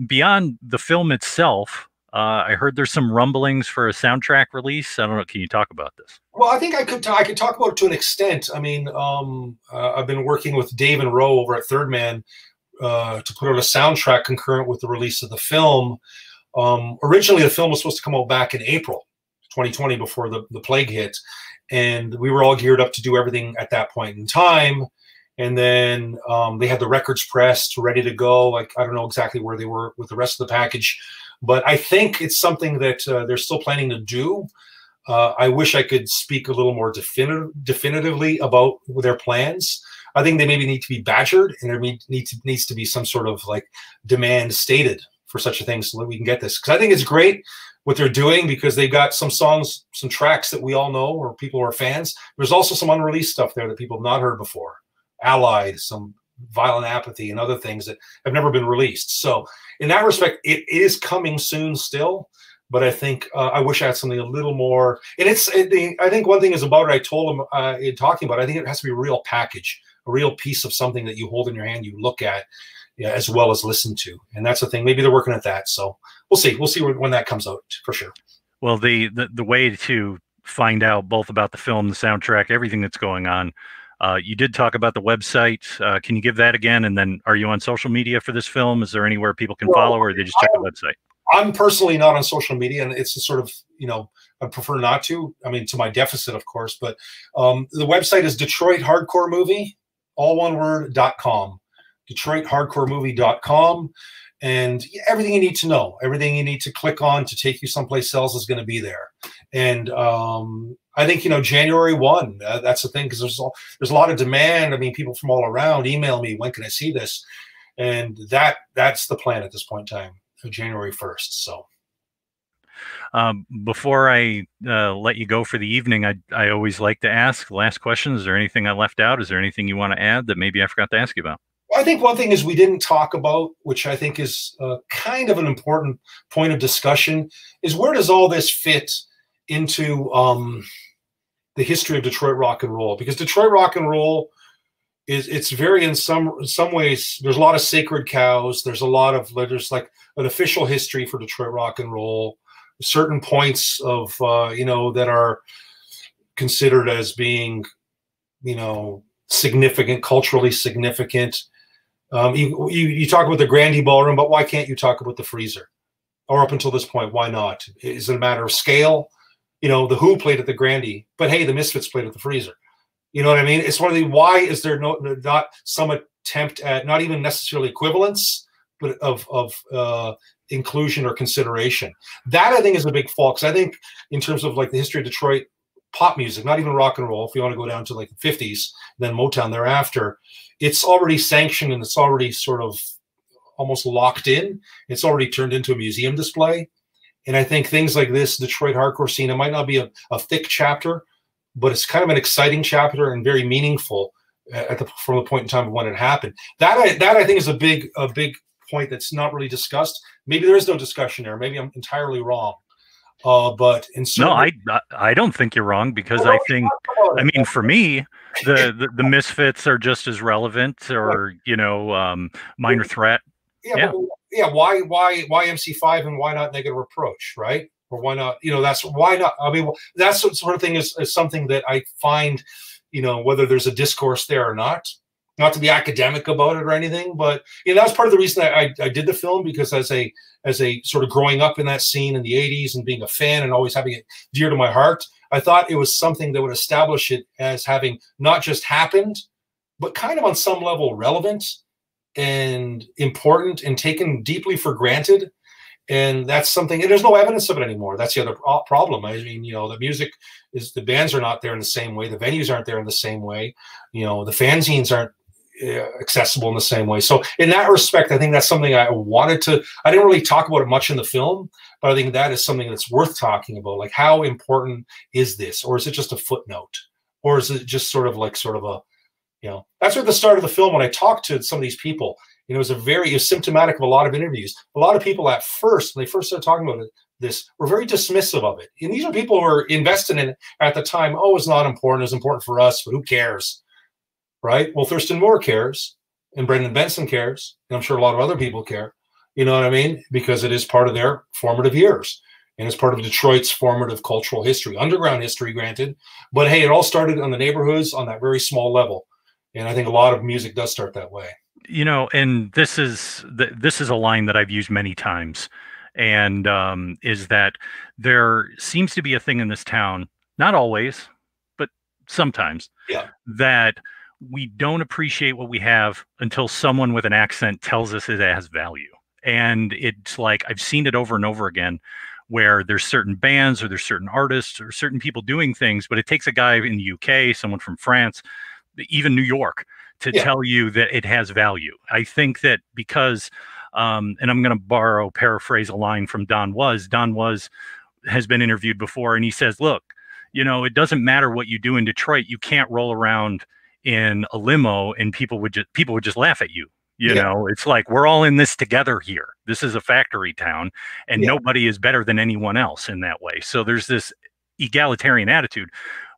beyond the film itself, I heard there's some rumblings for a soundtrack release. I don't know. Can you talk about this?
Well, I think I could talk about it to an extent. I mean, I've been working with Dave and Roe over at Third Man to put out a soundtrack concurrent with the release of the film. Originally, the film was supposed to come out back in April 2020 before the plague hit, and we were all geared up to do everything at that point in time. And then they had the records pressed, ready to go. Like, I don't know exactly where they were with the rest of the package, but I think it's something that they're still planning to do. I wish I could speak a little more definitively about their plans. I think they maybe need to be badgered, and there needs to be some sort of like demand stated for such a thing so that we can get this. Because I think it's great what they're doing, because they've got some songs, some tracks that we all know or people who are fans. There's also some unreleased stuff there that people have not heard before. Allied, some Violent Apathy and other things that have never been released. So in that respect, it is coming soon still. But I think I wish I had something a little more. And I think one thing is about it. I told him in talking about it, I think it has to be a real package, a real piece of something that you hold in your hand, you look at, yeah, as well as listen to. And that's the thing. Maybe they're working at that. So we'll see. We'll see when that comes out for sure.
Well, the way to find out both about the film, the soundtrack, everything that's going on. You did talk about the website. Can you give that again? And then are you on social media for this film? Is there anywhere people can follow, or they just check the website?
I'm personally not on social media, and it's a sort of, I prefer not to. I mean, to my deficit, of course. But the website is Detroit Hardcore Movie, all one word, .com. DetroitHardcoreMovie.com. And everything you need to know, everything you need to click on to take you someplace else is going to be there. And I think, January 1, that's the thing, because there's a lot of demand. I mean, people from all around email me, when can I see this? And that's the plan at this point in time, January 1st. So
before I let you go for the evening, I always like to ask last question. Is there anything I left out? Is there anything you want to add that maybe I forgot to ask you about?
I think one thing is we didn't talk about, which I think is kind of an important point of discussion, is where does all this fit into the history of Detroit rock and roll? Because Detroit rock and roll it's very, in some ways, there's a lot of sacred cows. There's like an official history for Detroit rock and roll. Certain points of that are considered as being significant, culturally significant. You talk about the Grandy Ballroom, but why can't you talk about the Freezer? Or up until this point, why not? Is it a matter of scale? The Who played at the Grandy, but hey, the Misfits played at the Freezer. You know what I mean? It's one of the, why is there not some attempt at not even necessarily equivalence, but of inclusion or consideration? That I think is a big fault, because I think in terms of like the history of Detroit pop music, not even rock and roll, if you want to go down to like the 50s, then Motown thereafter, it's already sanctioned and it's already sort of almost locked in. It's already turned into a museum display. And I think things like this Detroit hardcore scene, it might not be a thick chapter, but it's kind of an exciting chapter and very meaningful from the point in time of when it happened. That I think is a big point that's not really discussed. Maybe there is no discussion there. Maybe I'm entirely wrong. But no,
I don't think you're wrong, because I think, I mean, for me, the Misfits are just as relevant, or Minor Threat.
Yeah. Why MC5 and why not Negative Approach, right? Or why not? That's why not. I mean, that sort of thing is something that I find, whether there's a discourse there or not. Not to be academic about it or anything, but that was part of the reason I did the film, because as a sort of growing up in that scene in the 80s and being a fan and always having it dear to my heart, I thought it was something that would establish it as having not just happened, but kind of on some level relevant and important and taken deeply for granted. And that's something, and there's no evidence of it anymore. That's the other problem. I mean, the music the bands are not there in the same way. The venues aren't there in the same way. The fanzines aren't accessible in the same way. So in that respect, I think that's something I didn't really talk about it much in the film, but I think that is something that's worth talking about. Like, how important is this? Or is it just a footnote? Or is it just sort of a, that's at the start of the film when I talked to some of these people, it was symptomatic of a lot of interviews. A lot of people at first, when they first started talking about this, were very dismissive of it. And these are people who were invested in it at the time. Oh, it's not important. It's important for us, but who cares? Right? Well, Thurston Moore cares, and Brendan Benson cares, and I'm sure a lot of other people care. You know what I mean? Because it is part of their formative years, and it's part of Detroit's formative cultural history, underground history, granted. But hey, it all started on the neighborhoods on that very small level, and I think a lot of music does start that way.
And this is a line that I've used many times, and is that there seems to be a thing in this town, not always, but sometimes, that we don't appreciate what we have until someone with an accent tells us it has value. And it's like, I've seen it over and over again, where there's certain bands or there's certain artists or certain people doing things, but it takes a guy in the UK, someone from France, even New York, to tell you that it has value. I think that because, and I'm going to paraphrase a line from Don Was has been interviewed before, and he says, look, it doesn't matter what you do in Detroit. You can't roll around in a limo, and people would just laugh at you. You know, it's like, we're all in this together here. This is a factory town, and nobody is better than anyone else in that way. So there's this egalitarian attitude,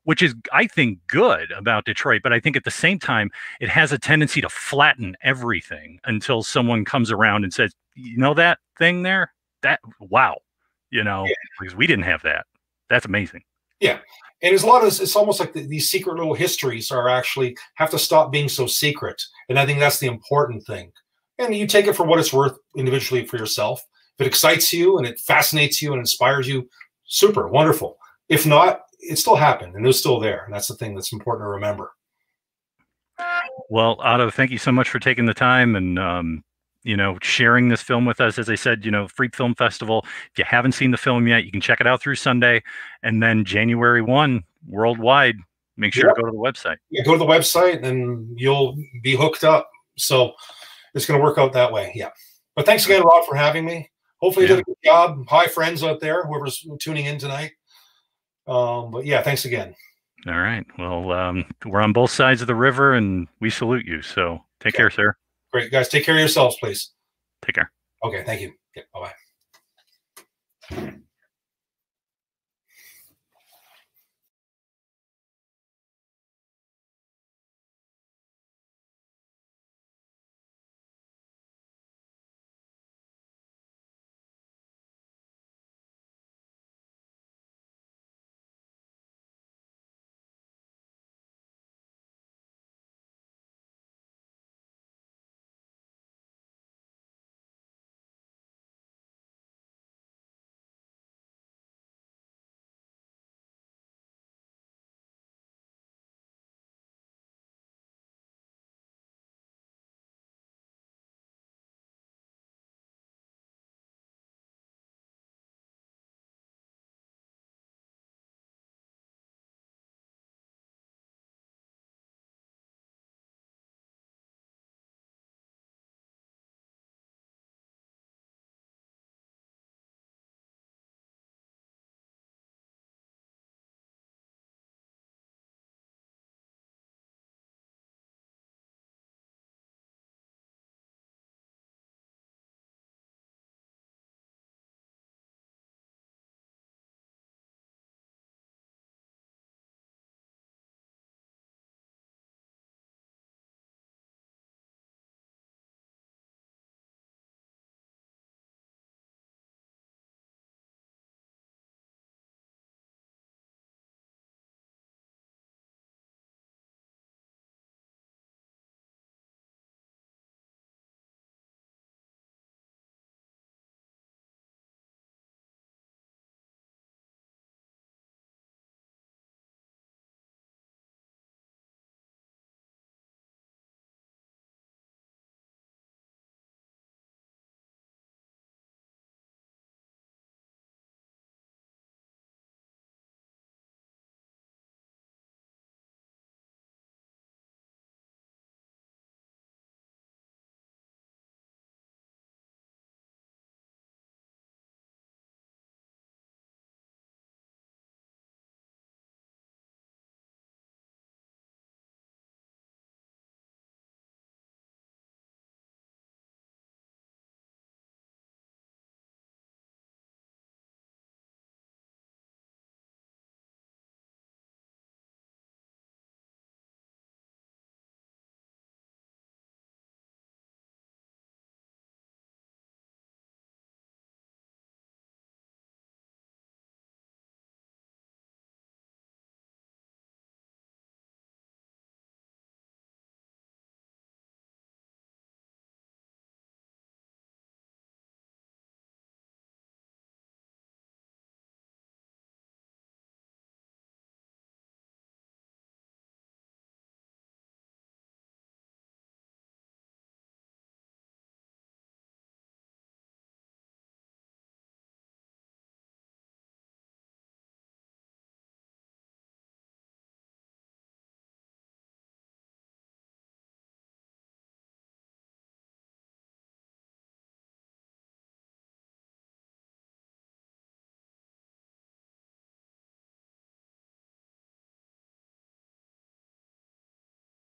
which is, I think, good about Detroit. But I think at the same time, it has a tendency to flatten everything until someone comes around and says, you know, that thing there, that, wow, you know, because we didn't have that. That's amazing.
Yeah. And there's a lot of, it's almost like these secret little histories are actually have to stop being so secret. And I think that's the important thing. And you take it for what it's worth individually for yourself. If it excites you and it fascinates you and inspires you, super, wonderful. If not, it still happened and it was still there. And that's the thing that's important to remember.
Well, Otto, thank you so much for taking the time and, you know, sharing this film with us. As I said, you know, Freak Film Festival. If you haven't seen the film yet, you can check it out through Sunday. And then January 1, worldwide, make sure to go to the website. Yeah,
go to the website and you'll be hooked up. So it's going to work out that way. Yeah. But thanks again, Rob, for having me. Hopefully you did a good job. Hi, friends out there, whoever's tuning in tonight. But yeah, thanks again.
All right. Well, we're on both sides of the river and we salute you. So take care, sir.
Great, guys. Take care of yourselves, please.
Take care.
Okay, thank you. Okay, bye-bye.